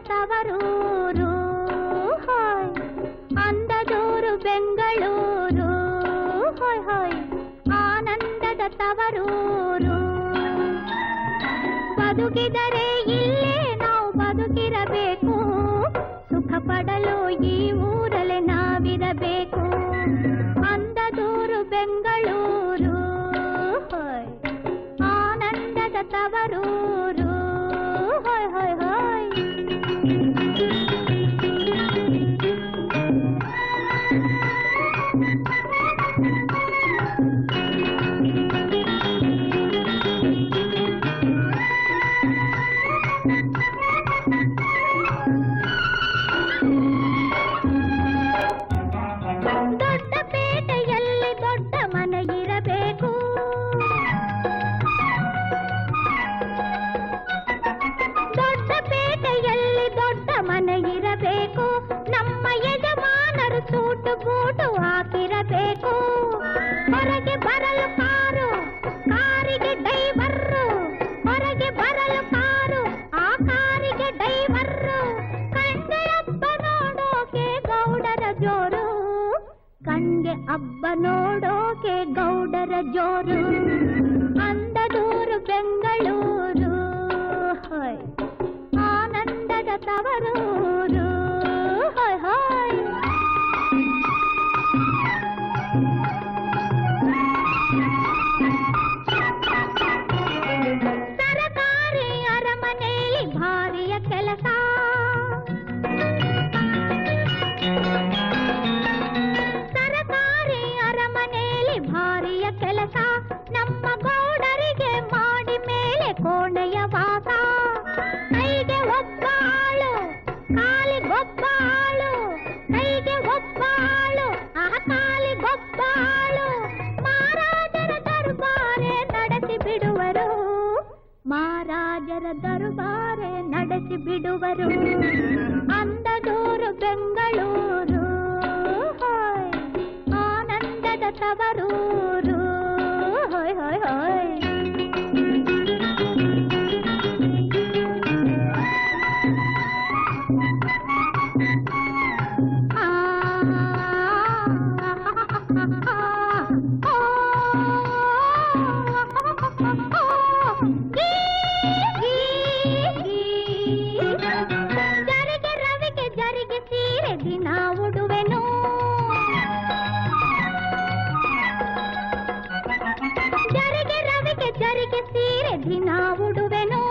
ತವರೂರು ಹೋಯ್ ಅಂದದೂರು ಬೆಂಗಳೂರು ಹೋಯ್ ಹೋಯ್ ಆನಂದದ ತವರೂರು ಬದುಕಿದರೆ ಇಲ್ಲೇ ನಾವು ಬದುಕಿರಬೇಕು ಸುಖ ಪಡಲು ಈ ಊರಲ್ಲೇ ನಾವಿರಬೇಕು ಅಂದದೂರು ಬೆಂಗಳೂರು ಹೋಯ್ ಆನಂದದ ತವರೂರು ಹೋಯ್ ಹೋಯ್ ಹೋಯ್ ದೊಡ್ಡ ಪೇಟೆಯಲ್ಲಿ ದೊಡ್ಡ ಮನೆ ಇರಬೇಕು ದೊಡ್ಡ ಪೇಟೆಯಲ್ಲಿ ದೊಡ್ಡ ಮನೆ ಇರಬೇಕು ನಮ್ಮ ಯಜಮಾನರು ಸೂಟು ಬೂಟು ಹಾಕಿರಬೇಕು ಹೊರಗೆ ಬರಲು ಕಾರು ಕಾರಿಗೆ ಡೈವರ್ರು ಹೊರಗೆ ಬರಲು ಕಾರು ಆ ಕಾರಿಗೆ ಡೈವರ್ರು ಕಂಡೆ ಹಬ್ಬ ನೋಡೋಕೆ ಗೌಡರ ಜೋರು ಕಂಡೆ ಹಬ್ಬ ನೋಡೋಕೆ ಗೌಡರ ಜೋರು ಅಂದದೂರು ಬೆಂಗಳೂರು ಹೋಯ್ ಆನಂದದ ತವರೂರು ಹೋಯ್ ಹೋಯ್ ಸರಕಾರಿ ಅರಮನೆಯಲ್ಲಿ ಭಾರಿಯ ಕೆಲಸ ಸರಕಾರಿ ಅರಮನೆಯಲ್ಲಿ ಭಾರಿಯ ಕೆಲಸ ನಮ್ಮ ಗೌಡರಿಗೆ ಮಾಡಿ ಮೇಲೆ ಕೋಣೆಯ ವಾಸ ಕೈಗೆ ಒಬ್ಬ ಆಳು ಕಾಲಿಗೊಬ್ಬ ಆಳು ಕೈಗೆ ಒಬ್ಬ ಆಳು ಆ ಕಾಲಿಗೊಬ್ಬ ಆಳು ಮಹಾರಾಜರ ದರ್ಬಾರೆ ನಡೆಸಿ ಬಿಡುವರು ಮಹಾರಾಜರ ದರ್ಬಾರೆ ನಡೆಸಿ ಬಿಡುವರು ಅಂದದೂರು ಬೆಂಗಳೂರು ಹೋಯ್ ಆನಂದದ ತವರೂರು ಹೋಯ್ ಹೋಯ್ ಹೋಯ್ ಜರಿಗೆ ರವಿಗೆ ಜರಿಗೆ ಸೀರೆ ದಿನ ಉಡುವೆನು ಜರಿಗೆ ರವಿಗೆ ಜರಿಗೆ ಸೀರೆ ದಿನ ಉಡುವೆನು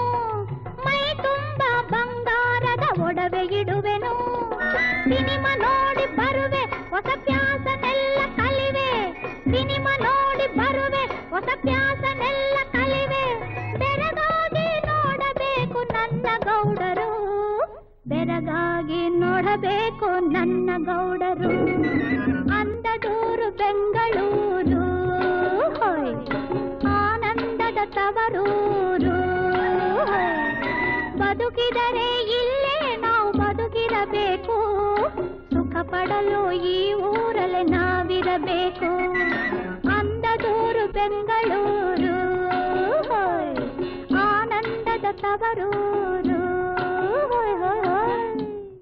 ಮೈ ತುಂಬ ಬಂಗಾರದ ಒಡವೆ ಇಡುವೆನು ಸಿನಿಮಾ ನೋಡಿ ಬರುವೆ ಹೊಸ ಪ್ಯಾಸನೆಲ್ಲ ಕಲಿವೆ ಸಿನಿಮಾ ನೋಡಿ ಬರುವೆ ಹೊಸ ಪ್ಯಾಸನೆಲ್ಲ ಕಲಿವೆ ಬೆರಗಾಗಿ ನೋಡಬೇಕು ನನ್ನ ಗೌಡರು ಬೆರಗಾಗಿ ನೋಡಬೇಕು ನನ್ನ ಗೌಡರು ಅಂದದೂರು ಬೆಂಗಳೂರು ಹೋಯ್ ಆನಂದದ ತವರೂರು ಹೋಯ್ ಬದುಕಿದರೆ ಇಲ್ಲೇ ನಾವು ಬದುಕಿರಬೇಕು ಸುಖ ಪಡಲು ಈ ಊರಲ್ಲೇ ನಾವಿರಬೇಕು ಅಂದದೂರು ಬೆಂಗಳೂರು ಹೋಯ್ ಆನಂದದ ತವರೂರು